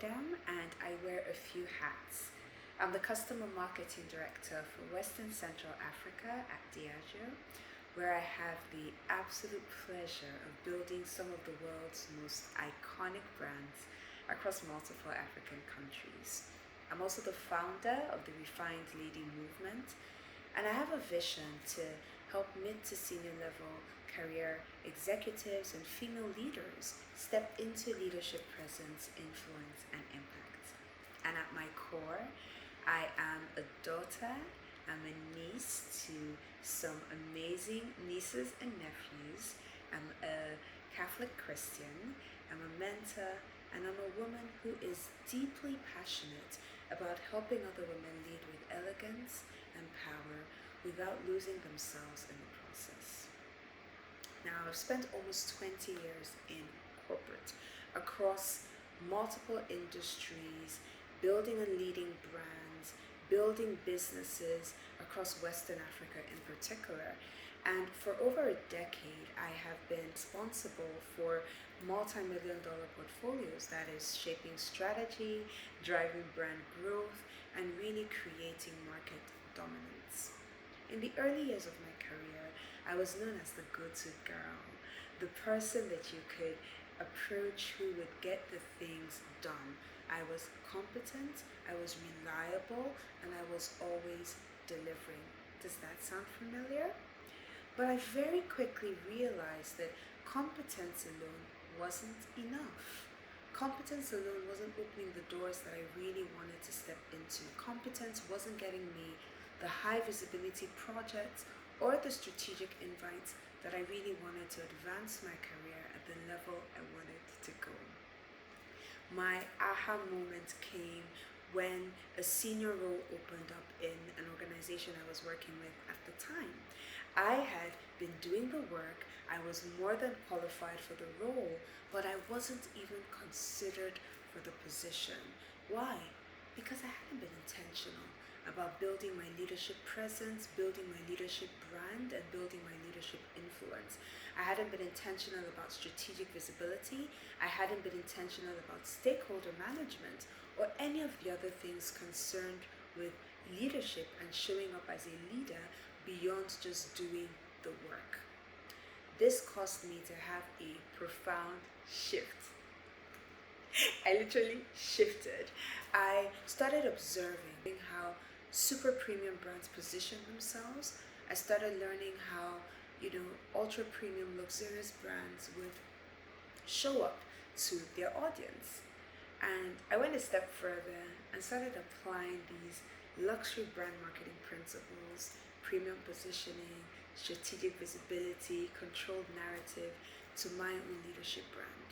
Amsterdam and I wear a few hats. I'm the Customer Marketing Director for Western Central Africa at Diageo, where I have the absolute pleasure of building some of the world's most iconic brands across multiple African countries. I'm also the founder of the Refined Lady movement, and I have a vision to help mid to senior level career executives and female leaders step into leadership presence, influence, and impact. And at my core, I am a daughter, I'm a niece to some amazing nieces and nephews, I'm a Catholic Christian, I'm a mentor, and I'm a woman who is deeply passionate about helping other women lead with elegance and power without losing themselves in the process. Now, I've spent almost 20 years in corporate across multiple industries, building and leading brands, building businesses across Western Africa in particular. And for over a decade, I have been responsible for multi-million dollar portfolios, that is shaping strategy, driving brand growth, and really creating market dominance. In the early years of my career, I was known as the go-to girl, the person that you could approach who would get the things done. I was competent, I was reliable, and I was always delivering. Does that sound familiar? But I very quickly realized that competence alone wasn't enough. Competence alone wasn't opening the doors that I really wanted to step into. Competence wasn't getting me the high visibility projects or the strategic invites that I really wanted to advance my career at the level I wanted to go. My aha moment came when a senior role opened up in an organization I was working with at the time. I had been doing the work, I was more than qualified for the role, but I wasn't even considered for the position. Why? Because I hadn't been intentional about building my leadership presence, building my leadership brand, and building my leadership influence. I hadn't been intentional about strategic visibility. I hadn't been intentional about stakeholder management or any of the other things concerned with leadership and showing up as a leader beyond just doing the work. This caused me to have a profound shift. I literally shifted. I started observing how super premium brands position themselves. I started learning how, ultra premium luxurious brands would show up to their audience. And I went a step further and started applying these luxury brand marketing principles, premium positioning, strategic visibility, controlled narrative to my own leadership brand.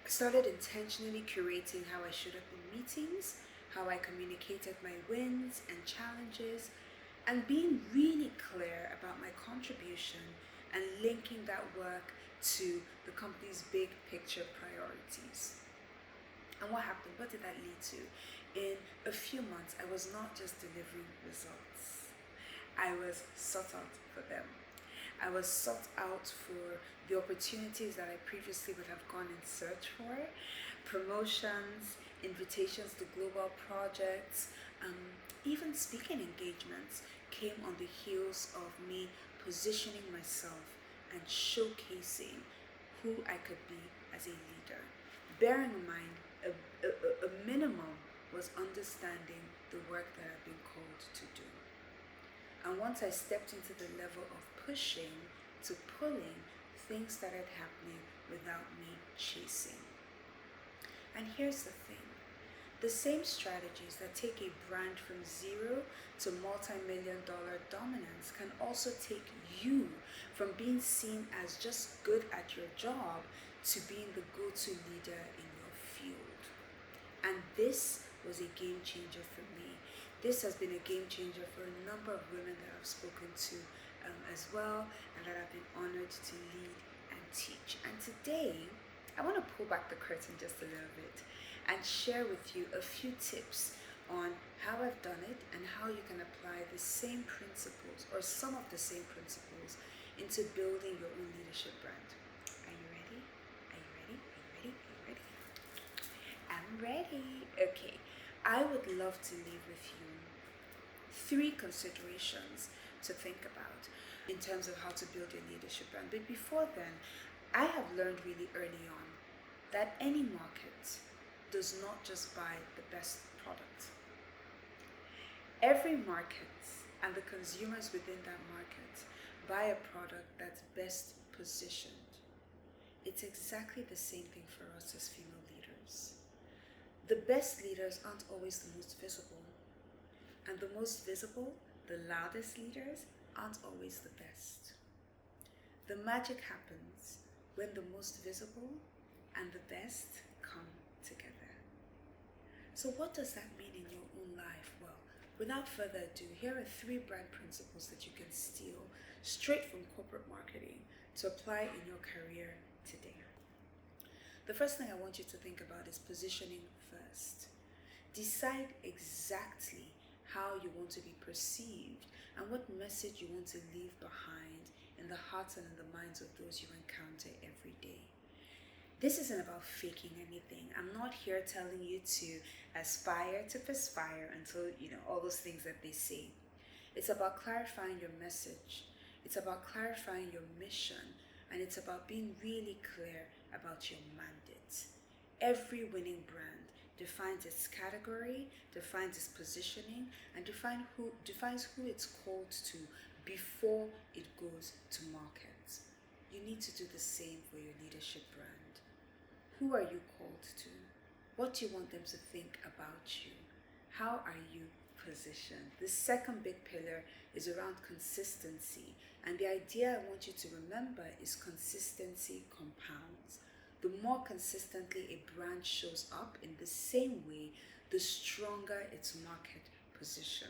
I started intentionally curating how I showed up in meetings, how I communicated my wins and challenges, and being really clear about my contribution and linking that work to the company's big picture priorities. And what happened? What did that lead to? In a few months, I was not just delivering results. I was sought out for them. I was sought out for the opportunities that I previously would have gone in search for, promotions, invitations to global projects, even speaking engagements came on the heels of me positioning myself and showcasing who I could be as a leader. Bearing in mind, a minimum was understanding the work that I've been called to do. And once I stepped into the level of pushing to pulling, things started happening without me chasing. And here's the thing. The same strategies that take a brand from zero to multi-million dollar dominance can also take you from being seen as just good at your job to being the go-to leader in your field. And this was a game changer for me. This has been a game changer for a number of women that I've spoken to as well, and that I've been honored to lead and teach. And today, I want to pull back the curtain just a little bit and share with you a few tips on how I've done it and how you can apply the same principles or some of the same principles into building your own leadership brand. Are you ready? Are you ready? Are you ready? Are you ready? I'm ready? Okay, I would love to leave with you three considerations to think about in terms of how to build your leadership brand. But before then, I have learned really early on that any market does not just buy the best product. Every market and the consumers within that market buy a product that's best positioned. It's exactly the same thing for us as female leaders. The best leaders aren't always the most visible, and the most visible, the loudest leaders aren't always the best. The magic happens when the most visible and the best come together. So what does that mean in your own life? Well, without further ado, here are three brand principles that you can steal straight from corporate marketing to apply in your career today. The first thing I want you to think about is positioning first. Decide exactly how you want to be perceived and what message you want to leave behind in the hearts and in the minds of those you encounter every day. This isn't about faking anything. I'm not here telling you to aspire to perspire until, all those things that they say. It's about clarifying your message. It's about clarifying your mission. And it's about being really clear about your mandate. Every winning brand defines its category, defines its positioning, and defines who it's called to before it goes to market. You need to do the same for your leadership brand. Who are you called to? What do you want them to think about you? How are you positioned? The second big pillar is around consistency. And the idea I want you to remember is consistency compounds. The more consistently a brand shows up in the same way, the stronger its market position.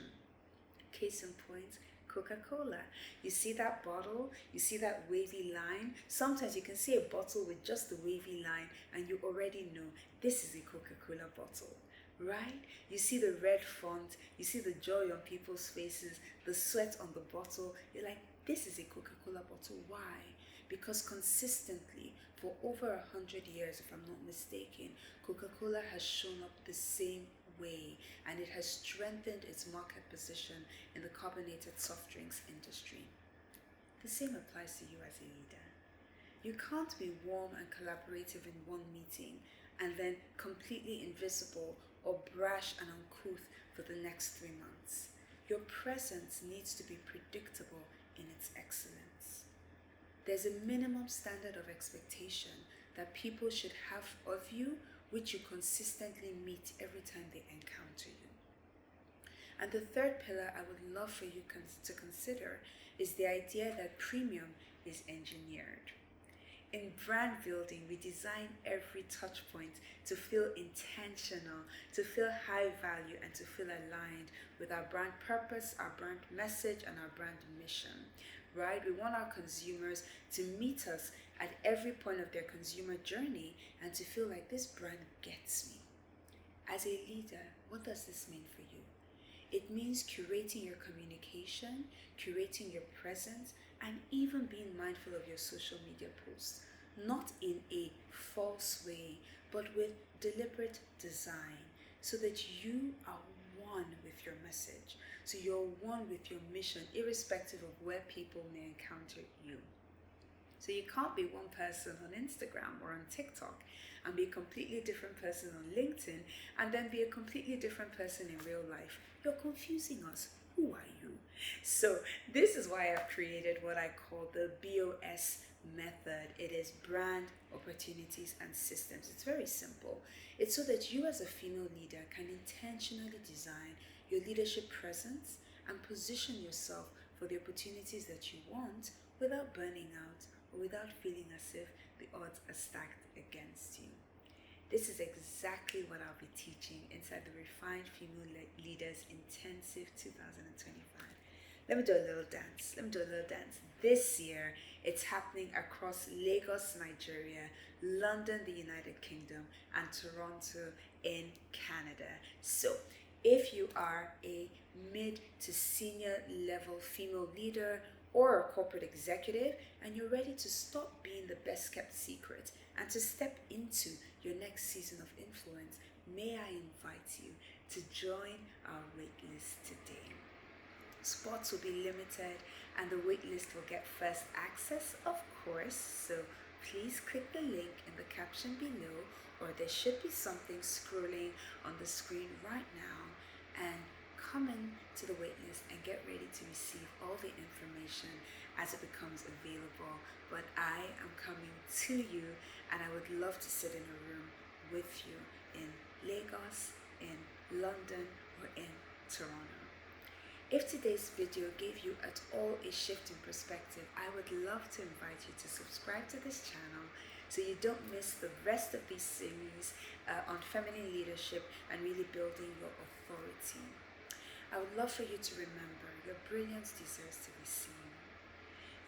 Case in point, Coca-Cola. You see that bottle, you see that wavy line. Sometimes you can see a bottle with just the wavy line and you already know this is a Coca-Cola bottle, right? You see the red font, you see the joy on people's faces, the sweat on the bottle. You're like, this is a Coca-Cola bottle. Why? Because consistently for over 100 years, if I'm not mistaken, Coca-Cola has shown up the same way, and it has strengthened its market position in the carbonated soft drinks industry. The same applies to you as a leader. You can't be warm and collaborative in one meeting and then completely invisible or brash and uncouth for the next 3 months. Your presence needs to be predictable in its excellence. There's a minimum standard of expectation that people should have of you, which you consistently meet every time they encounter you. And the third pillar I would love for you to consider is the idea that premium is engineered. In brand building, we design every touch point to feel intentional, to feel high value, and to feel aligned with our brand purpose, our brand message, and our brand mission, right? We want our consumers to meet us at every point of their consumer journey and to feel like this brand gets me. As a leader, what does this mean for you? It means curating your communication, curating your presence, and even being mindful of your social media posts, not in a false way, but with deliberate design, so that you are one with your message. So you're one with your mission, irrespective of where people may encounter you. So you can't be one person on Instagram or on TikTok and be a completely different person on LinkedIn and then be a completely different person in real life. You're confusing us. Who are you? So this is why I've created what I call the BOS method. It is brand, opportunities, and systems. It's very simple. It's so that you as a female leader can intentionally design your leadership presence and position yourself for the opportunities that you want without burning out or without feeling as if the odds are stacked against you. This is exactly what I'll be teaching inside the Refined Female Leaders Intensive 2025. Let me do a little dance. This year, it's happening across Lagos, Nigeria, London, the United Kingdom, and Toronto in Canada. So, if you are a mid to senior level female leader or a corporate executive and you're ready to stop being the best kept secret and to step into your next season of influence, may I invite you to join our waitlist today. Spots will be limited and the waitlist will get first access, of course, so please click the link in the caption below, or there should be something scrolling on the screen right now, and come in to the waitlist and get ready to receive all the information as it becomes available. But I am coming to you and I would love to sit in a room with you in Lagos, in London, or in Toronto. If today's video gave you at all a shift in perspective, I would love to invite you to subscribe to this channel so you don't miss the rest of these series on feminine leadership and really building your authority. I would love for you to remember your brilliance deserves to be seen,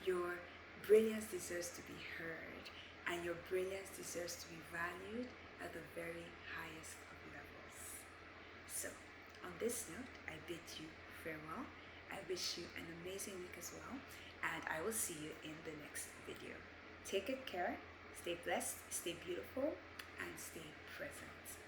your brilliance deserves to be heard, and your brilliance deserves to be valued at the very highest of levels. So, on this note, I bid you farewell. I wish you an amazing week as well, and I will see you in the next video. Take good care, stay blessed, stay beautiful, and stay present.